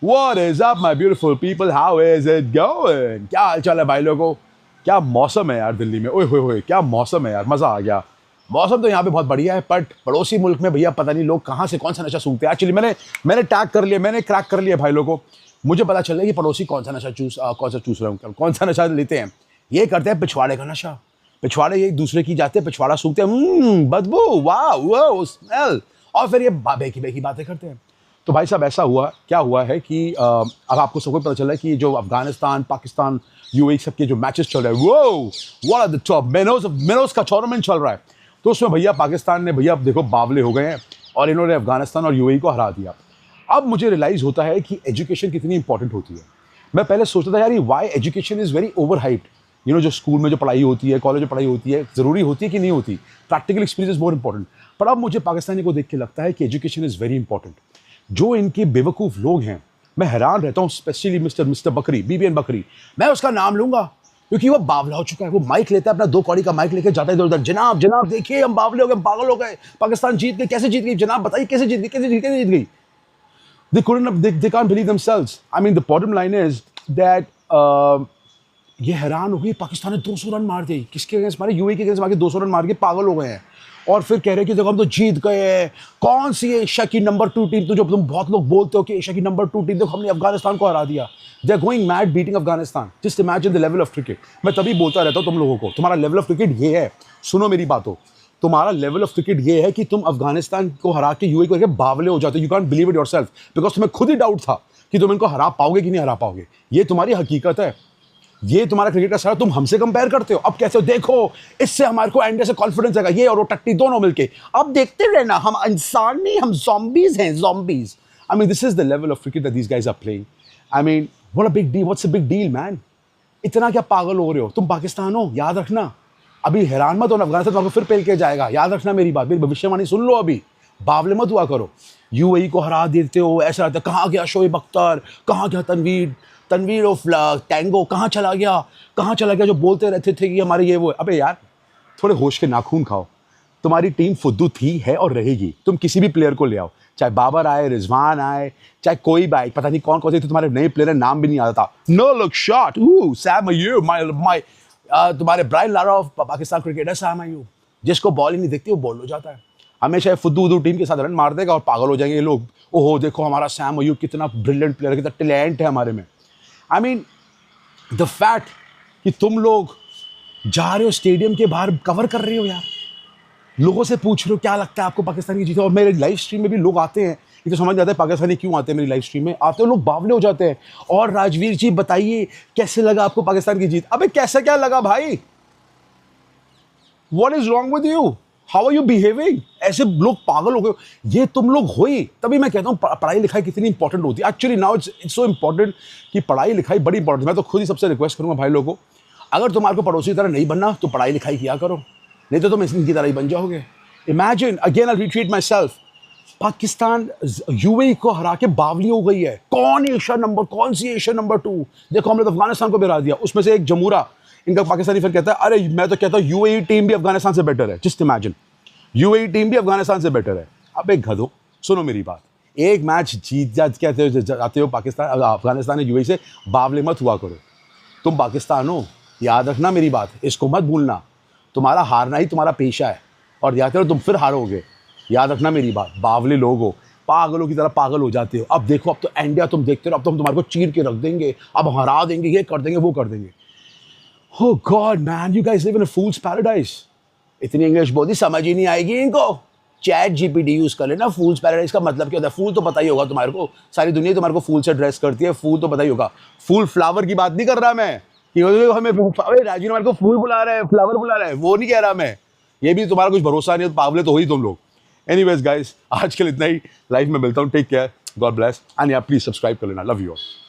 What is up, my beautiful people? How is it going? क्या हाल चाल है भाई लोगों? क्या मौसम है यार दिल्ली में? ओए होए होए, क्या मौसम है यार, मज़ा आ गया। मौसम तो यहाँ पे बहुत बढ़िया है, बट पड़ोसी मुल्क में भैया पता नहीं लोग कहाँ से कौन सा नशा सूंघते हैं। एक्चुअली मैंने टैग कर लिया, मैंने क्रैक कर लिया भाई लोगों को। मुझे पता चल रहा है कि पड़ोसी कौन सा नशा चूस रहे हैं, कौन सा नशा लेते हैं। ये करते हैं पिछवाड़े का नशा। पिछवाड़े एक दूसरे की जाते हैं, पिछवाड़ा सूंघते हैं, बदबू, वाह वो स्मेल, और फिर ये बेकी बेकी बातें करते हैं। तो भाई साहब ऐसा हुआ, क्या हुआ है कि अब आपको सबको पता चल रहा है कि जो अफगानिस्तान, पाकिस्तान, यूएई सबके जो मैचेस चल रहे हैं, वो व्हाट आर द टॉप मेनोज का टूर्नामेंट चल रहा है। तो उसमें भैया पाकिस्तान ने भैया देखो बावले हो गए हैं और इन्होंने अफगानिस्तान और यूएई को हरा दिया। अब मुझे रियलाइज़ होता है कि एजुकेशन कितनी इंपॉर्टेंट होती है। मैं पहले सोचता था यार, ये why education is very over hyped. जो स्कूल में जो पढ़ाई होती है, कॉलेज में पढ़ाई होती है, ज़रूरी होती है कि नहीं होती? Practical experience is more important. पर अब मुझे पाकिस्तानी को देख के लगता है कि एजुकेशन इज़ वेरी इंपॉर्टेंट। जो इनके बेवकूफ़ लोग हैं, मैं हैरान रहता हूँ, स्पेशली मिस्टर बकरी, बीबीएन बकरी, मैं उसका नाम लूंगा क्योंकि वो बावला हो चुका है। वो माइक लेता है, अपना 2 कौड़ी का माइक लेके जाता है इधर उधर, जनाब जनाब देखिए हम बावले हो गए, पागल हो गए, पाकिस्तान जीत गई। कैसे जीत गई जनाब, बताइए कैसे जीत गई, कैसे जीत गई? They can't believe themselves. I mean, the bottom line is that ये हैरान हो गई, पाकिस्तान ने 200 रन मार दिए। किसके अगेंस्ट मारे? यूएई के अगेंस्ट मार के 200 रन मार के पागल हो गए हैं। और फिर कह रहे हैं कि देखो हम तो जीत गए हैं। कौन सी एशिया की नंबर 2 टीम? तो जो तुम बहुत लोग बोलते हो कि एशिया की नंबर 2 टीम, देखो हमने अफगानिस्तान को हरा दिया। They are going mad beating Afghanistan. Just imagine the level of cricket. मैं तभी बोलता रहता हूँ तुम लोगों को, तुम्हारा लेवल ऑफ क्रिकेट ये है। सुनो मेरी बातों, तुम्हारा लेवल ऑफ क्रिकेट ये है कि तुम अफगानिस्तान को हरा के यूएई को करके बावले हो जाते हो। You can't believe it yourself, because तुम्हें खुद ही डाउट था कि तुम इनको हरा पाओगे कि नहीं हरा पाओगे। ये तुम्हारी हकीकत है, ये तुम्हारा क्रिकेट का सारा तुम हमसे कंपेयर करते हो। अब कैसे हो? देखो इससे हमारे को एंड से कॉन्फिडेंस आएगा, ये और वो टट्टी दोनों मिलके। अब देखते रहना, हम इंसान नहीं, हम ज़ॉम्बीज हैं, zombies. I mean this is the level of cricket that these guys are playing. I mean what a big deal, what's a big deal man. इतना क्या पागल हो रहे हो? तुम पाकिस्तान हो, याद रखना। अभी हैरान मत हो, अफगानिस्तान तुम्हारे फिर पेल के जाएगा। याद रखना मेरी बात, मेरी भविष्यवाणी सुन लो। अभी बावले मत हुआ करो। यूएई को हरा देते हो, ऐसा रहता है कहाँ गया शोएब अख्तर, कहाँ गया तनवीर ऑफ टैंगो, कहाँ चला गया जो बोलते रहते थे कि हमारे ये वो। अबे यार थोड़े होश के नाखून खाओ। तुम्हारी टीम फुद्दू थी, है और रहेगी। तुम किसी भी प्लेयर को ले आओ, चाहे बाबर आए, रिजवान आए, चाहे कोई भी आए, पता नहीं कौन कौन से तुम्हारे नए प्लेयर, नाम भी नहीं आता था। No look shot, Saim Ayub, my तुम्हारे Brian Lara of Pakistan cricketer Saim Ayub, जिसको बॉल ही नहीं दिखती वो बॉल हो जाता है। हमेशा फुद्दू टीम के साथ रन मार देगा और पागल हो जाएंगे ये लोग। ओहो देखो हमारा सैम अयूब कितना ब्रिलियंट प्लेयर, कितना टैलेंट है हमारे में। आई मीन द फैक्ट कि तुम लोग जा रहे हो स्टेडियम के बाहर कवर कर रहे हो यार, लोगों से पूछ रहे हो क्या लगता है आपको पाकिस्तान की जीते। और मेरे लाइव स्ट्रीम में भी लोग आते हैं, ये तो समझ जाते हैं पाकिस्तानी क्यों आते हैं मेरी लाइव स्ट्रीम में। आते हो लोग बावले हो जाते हैं। और राजवीर जी बताइए कैसे लगा आपको पाकिस्तान की जीत? अबे कैसे क्या लगा भाई? What is wrong with you? How are you behaving? ऐसे लोग पागल हो गए। ये तुम लोग हो ही, तभी मैं कहता हूँ पढ़ाई लिखाई कितनी इंपॉर्टेंट होती है। Actually now it's so important कि पढ़ाई लिखाई बड़ी इंपॉर्टेंट। मैं तो खुद ही सबसे रिक्वेस्ट करूँगा भाई लोगों को, अगर तुम्हारे को पड़ोसी की तरह नहीं बनना तो पढ़ाई लिखाई किया करो, नहीं तो तुम इनकी तरह ही बन जाओगे। Imagine again, I retreat my self, Pakistan UAE को हरा के बावली हो गई है। कौन सी एशिया नंबर 2? देखो हमने तो अफगानिस्तान को भी हरा दिया। उसमें से एक जमूरा इनका पाकिस्तानी फिर कहता है अरे मैं तो कहता हूँ यूएई टीम भी अफगानिस्तान से बेटर है। जस्ट इमेजिन, यूएई टीम भी अफगानिस्तान से बेटर है। अब एक गधो, सुनो मेरी बात, एक मैच जीत जाते हो पाकिस्तान अफगानिस्तान यूएई से, बावले मत हुआ करो। तुम पाकिस्तान हो, याद रखना मेरी बात, इसको मत भूलना। तुम्हारा हारना ही तुम्हारा पेशा है और जाते हो तुम फिर हारोगे। याद रखना मेरी बात, बावले लोग हो, पागलों की तरह पागल हो जाते हो। अब देखो, अब तो इंडिया तुम देखते हो, अब तो हम तुम्हारे को चीर के रख देंगे, अब हरा देंगे, ये कर देंगे, वो कर देंगे। Oh God, man, you guys live in a fool's paradise. इतनी इंग्लिश बोली समझ ही नहीं आएगी इनको। चैट जीपीटी यूज कर लेना। फूल्स पैराडाइज का मतलब क्या होता है? फूल तो पता ही होगा तुम्हारे को, सारी दुनिया तुम्हारे को फूल से ड्रेस करती है, फूल तो पता ही होगा। फूल फ्लावर की बात नहीं कर रहा मैं कि हमें राजू हमारे को फूल बुला रहा है, फ्लावर बुला रहा है, वो नहीं कह रहा मैं। ये भी तुम्हारा कुछ भरोसा नहीं है, पागले तो हो ही तुम लोग। एनीवेज गाइस, आज के लिए इतना ही। लाइफ में मिलता हूँ, take care, God bless, and yeah please subscribe कर लेना। Love you all.